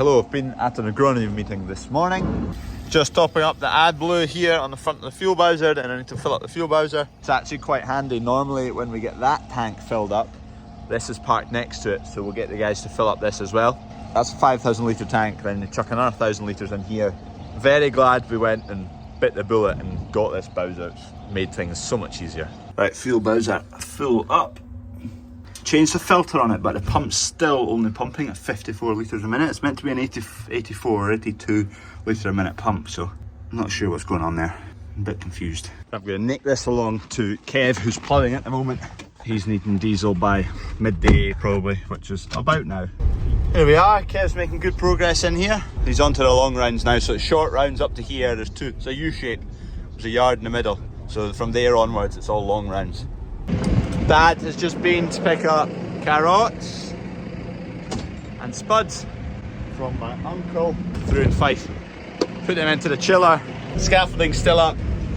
Hello, I've been at an agronomy meeting this morning. Just topping up the AdBlue here on the front of the fuel bowser, and I need to fill up the fuel bowser. It's actually quite handy. Normally when we get that tank filled up, this is parked next to it, so we'll get the guys to fill up this as well. That's a 5,000 litre tank, then you chuck another 1,000 litres in here. Very glad we went and bit the bullet and got this bowser. It's made things so much easier. Right, fuel bowser full up. Changed the filter on it, but the pump's still only pumping at 54 litres a minute. It's meant to be an 84 or 82 litre a minute pump, so I'm not sure what's going on there. I'm a bit confused. I'm going to nick this along to Kev, who's ploughing at the moment. He's needing diesel by midday probably, which is about now. Here we are, Kev's making good progress in here. He's onto the long rounds now, so it's short rounds up to here. There's two, it's a U-shape. There's a yard in the middle. So from there onwards, it's all long rounds. Dad has just been to pick up carrots and spuds from my uncle through in Fife. Put them into the chiller. The scaffolding's still up.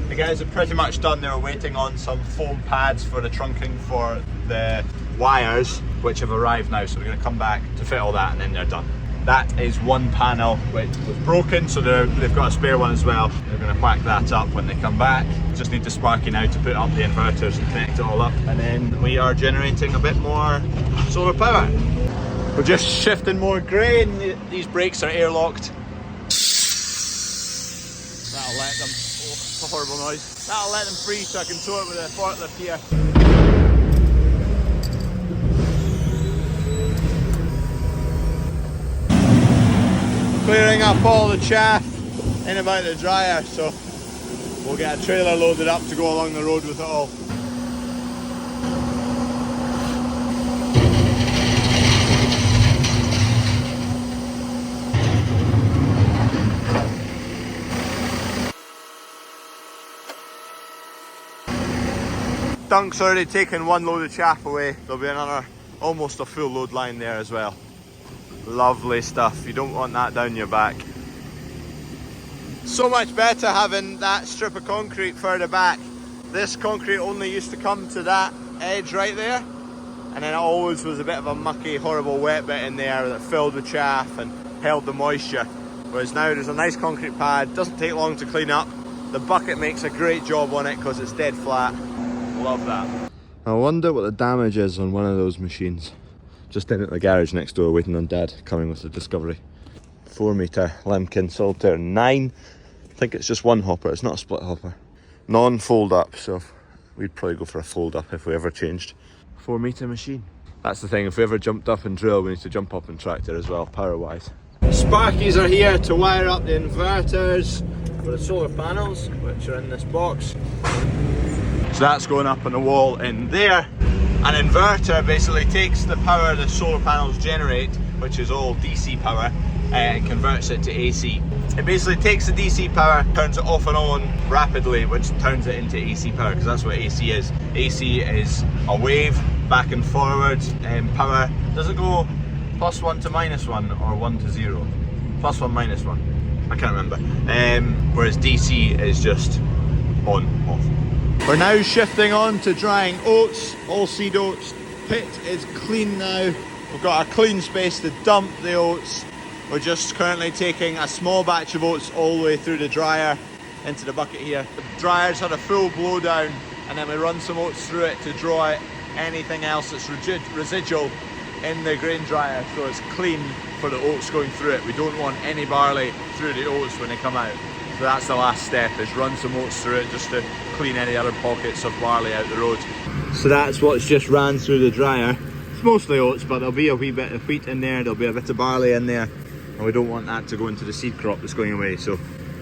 The guys are pretty much done. They were waiting on some foam pads for the trunking for the wires, which have arrived now. So we're going to come back to fit all that and then they're done. That is one panel which was broken, so they've got a spare one as well. They're going to whack that up when they come back. Just need the sparky now to put up the inverters and connect it all up. And then we are generating a bit more solar power. We're just shifting more grain. These brakes are airlocked. That'll let them, oh, it's a horrible noise. That'll let them free so I can tow it with a forklift here. Clearing up all the chaff in about the dryer, so we'll get a trailer loaded up to go along the road with it all. Dunk's already taken one load of chaff away. There'll be another, almost a full load line there as well. Lovely stuff, you don't want that down your back. So much better having that strip of concrete further back. This concrete only used to come to that edge right there, and then it always was a bit of a mucky, horrible wet bit in there that filled with chaff and held the moisture. Whereas now there's a nice concrete pad, doesn't take long to clean up. The bucket makes a great job on it because it's dead flat. Love that. I wonder what the damage is on one of those machines. Just in at the garage next door waiting on Dad coming with the Discovery. 4 metre Lemken Salter 9. I think it's just one hopper, it's not a split hopper. Non-fold up, so we'd probably go for a fold up if we ever changed. 4 metre machine. That's the thing, if we ever jumped up and drill, we need to jump up and tractor as well, power wise. Sparkies are here to wire up the inverters for the solar panels, which are in this box. So that's going up on the wall in there. An inverter basically takes the power the solar panels generate, which is all DC power, and converts it to AC. It basically takes the DC power, turns it off and on rapidly, which turns it into AC power, because that's what AC is. AC is a wave, back and forward, power. Does it go +1 to -1 or 1 to 0? +1, -1. I can't remember. Whereas DC is just on, off. We're now shifting on to drying oats, all seed oats. Pit is clean now. We've got a clean space to dump the oats. We're just currently taking a small batch of oats all the way through the dryer into the bucket here. The dryer's had a full blow down, and then we run some oats through it to draw anything else that's residual in the grain dryer, so it's clean for the oats going through it. We don't want any barley through the oats when they come out. So that's the last step, is run some oats through it just to clean any other pockets of barley out the road. So that's what's just ran through the dryer. It's mostly oats, but there'll be a wee bit of wheat in there, there'll be a bit of barley in there, and we don't want that to go into the seed crop that's going away. So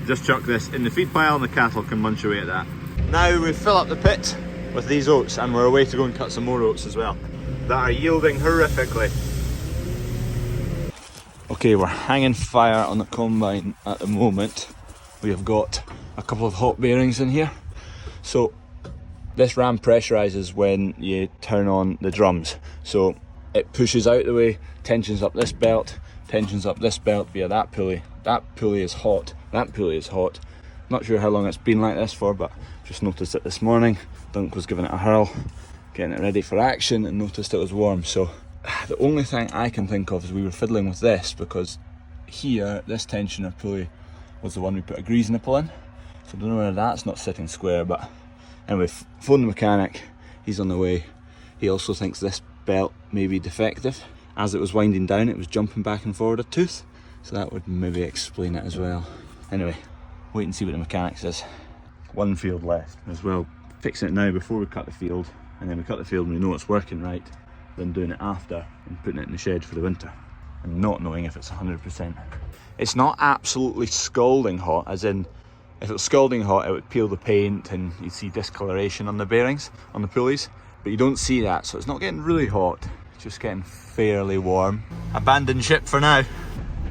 just chuck this in the feed pile and the cattle can munch away at that. Now we fill up the pit with these oats, and we're away to go and cut some more oats as well that are yielding horrifically. Okay, we're hanging fire on the combine at the moment. We have got a couple of hot bearings in here. So this ram pressurizes when you turn on the drums. So it pushes out the way, tensions up this belt, tensions up this belt via that pulley. That pulley is hot, that pulley is hot. Not sure how long it's been like this for, but just noticed it this morning. Dunk was giving it a hurl, getting it ready for action, and noticed it was warm. So the only thing I can think of is we were fiddling with this because here, this tensioner pulley was the one we put a grease nipple in. So I don't know whether that's not sitting square, but anyway, phone the mechanic, he's on the way. He also thinks this belt may be defective. As it was winding down, it was jumping back and forward a tooth, so that would maybe explain it as well. Anyway, wait and see what the mechanic says. One field left as well. Fixing it now before we cut the field, and then we cut the field and we know it's working right, than doing it after and putting it in the shed for the winter and not knowing if it's 100%. It's not absolutely scalding hot, as in if it was scalding hot it would peel the paint and you'd see discoloration on the bearings, on the pulleys, but you don't see that, so it's not getting really hot, it's just getting fairly warm. Abandoned ship for now.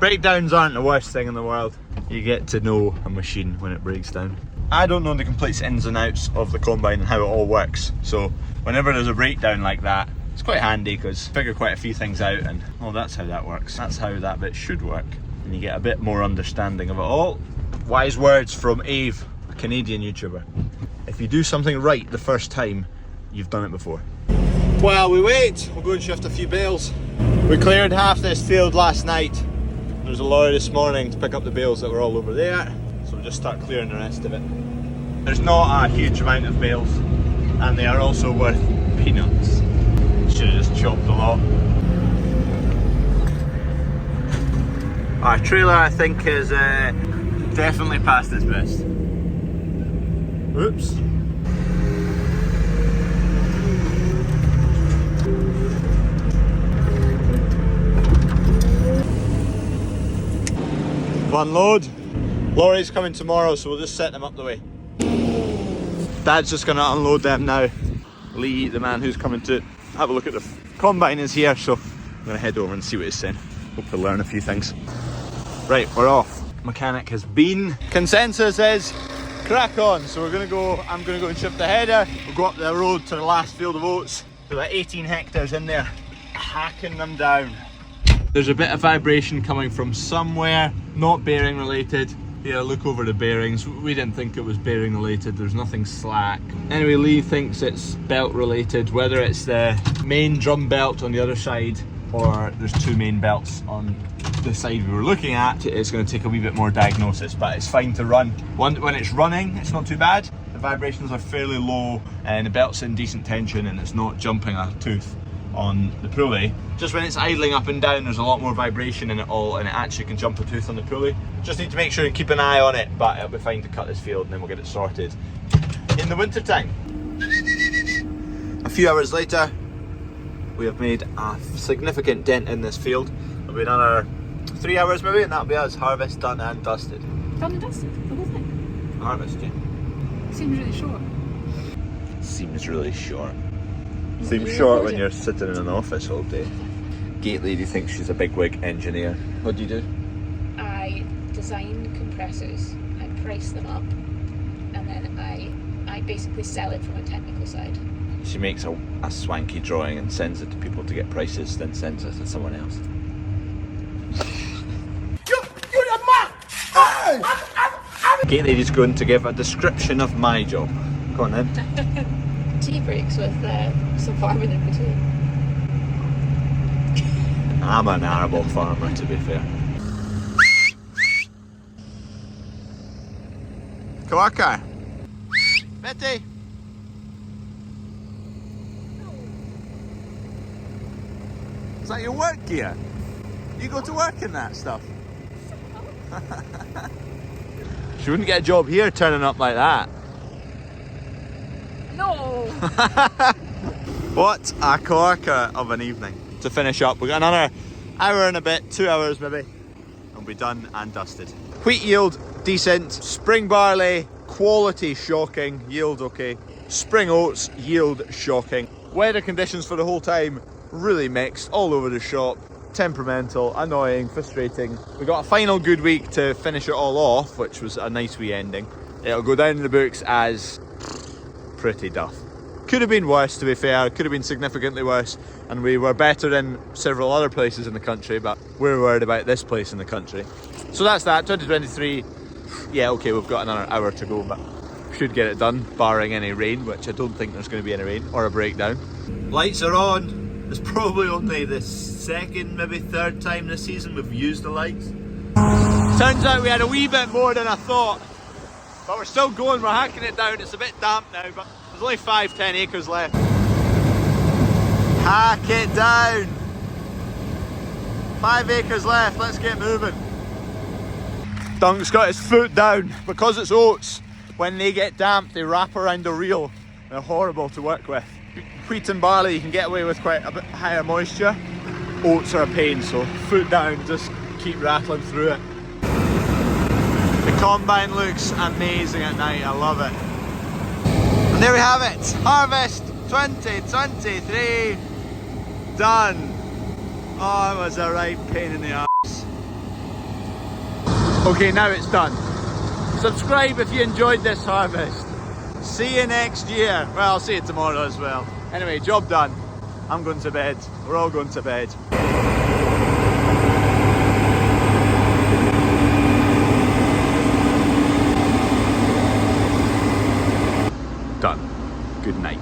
Breakdowns aren't the worst thing in the world. You get to know a machine when it breaks down. I don't know the complete ins and outs of the combine and how it all works, so whenever there's a breakdown like that, it's quite handy because you figure quite a few things out and, oh, that's how that works. That's how that bit should work. And you get a bit more understanding of it all. Wise words from Ave, a Canadian YouTuber. If you do something right the first time, you've done it before. While we wait, we'll go and shift a few bales. We cleared half this field last night. There was a lorry this morning to pick up the bales that were all over there, so we'll just start clearing the rest of it. There's not a huge amount of bales, and they are also worth peanuts. Should have just chopped the lot. Our trailer, I think, is definitely past its best. Oops. Unload. Lorry's coming tomorrow, so we'll just set them up the way. Dad's just gonna unload them now. Lee, the man who's coming to have a look at the combine, is here, so I'm gonna head over and see what he's saying. Hopefully learn a few things. Right, we're off. Mechanic has been. Consensus is crack on, so I'm gonna go and shift the header. We'll go up the road to the last field of oats. There's about 18 hectares in there, hacking them down. There's a bit of vibration coming from somewhere, not bearing related. Here, look over the bearings. We didn't think it was bearing related. There's nothing slack. Anyway, Lee thinks it's belt related, whether it's the main drum belt on the other side or there's two main belts on the side we were looking at. It's going to take a wee bit more diagnosis, but it's fine to run. When it's running, it's not too bad. The vibrations are fairly low and the belt's in decent tension and it's not jumping a tooth on the pulley. Just when it's idling up and down, there's a lot more vibration in it all and it actually can jump a tooth on the pulley. Just need to make sure and keep an eye on it, but it'll be fine to cut this field and then we'll get it sorted in the winter time. A few hours later, we have made a significant dent in this field. It'll be another 3 hours maybe and that'll be us harvest done and dusted. Done and dusted? The whole thing? Harvest, yeah. Seems really short. Seems really short. Seems short when you're sitting in an office all day. Gate lady thinks she's a bigwig engineer. What do you do? I design compressors, I price them up, and then I basically sell it from a technical side. She makes a swanky drawing and sends it to people to get prices, then sends it to someone else. Gate lady's going to give a description of my job. Go on then. Tea breaks with some farming in between. I'm an arable farmer, to be fair. Kawarka. Betty. Is that your work gear? You go to work in that stuff? She wouldn't get a job here turning up like that. No! What a corker of an evening. To finish up, we've got another hour and a bit, 2 hours maybe, and we'll be done and dusted. Wheat yield, decent. Spring barley, quality shocking, yield okay. Spring oats, yield shocking. Weather conditions for the whole time, really mixed, all over the shop. Temperamental, annoying, frustrating. We got a final good week to finish it all off, which was a nice wee ending. It'll go down in the books as pretty duff. Could have been worse, to be fair, could have been significantly worse, and we were better in several other places in the country, but we're worried about this place in the country. So that's that, 2023. Yeah, okay, we've got another hour to go, but should get it done, barring any rain, which I don't think there's going to be any rain, or a breakdown. Lights are on. It's probably only the second, maybe third time this season we've used the lights. Turns out we had a wee bit more than I thought. But we're still going, we're hacking it down. It's a bit damp now, but there's only 5-10 acres left. Hack it down. 5 acres left, let's get moving. Dunk's got his foot down. Because it's oats, when they get damp, they wrap around the reel. They're horrible to work with. Wheat and barley you can get away with quite a bit higher moisture. Oats are a pain, so foot down, just keep rattling through it. The combine looks amazing at night, I love it. And there we have it, harvest 2023 done. Oh, it was a right pain in the arse. Okay, now it's done. Subscribe if you enjoyed this harvest. See you next year. Well, I'll see you tomorrow as well. Anyway, job done. I'm going to bed. We're all going to bed. Done. Good night.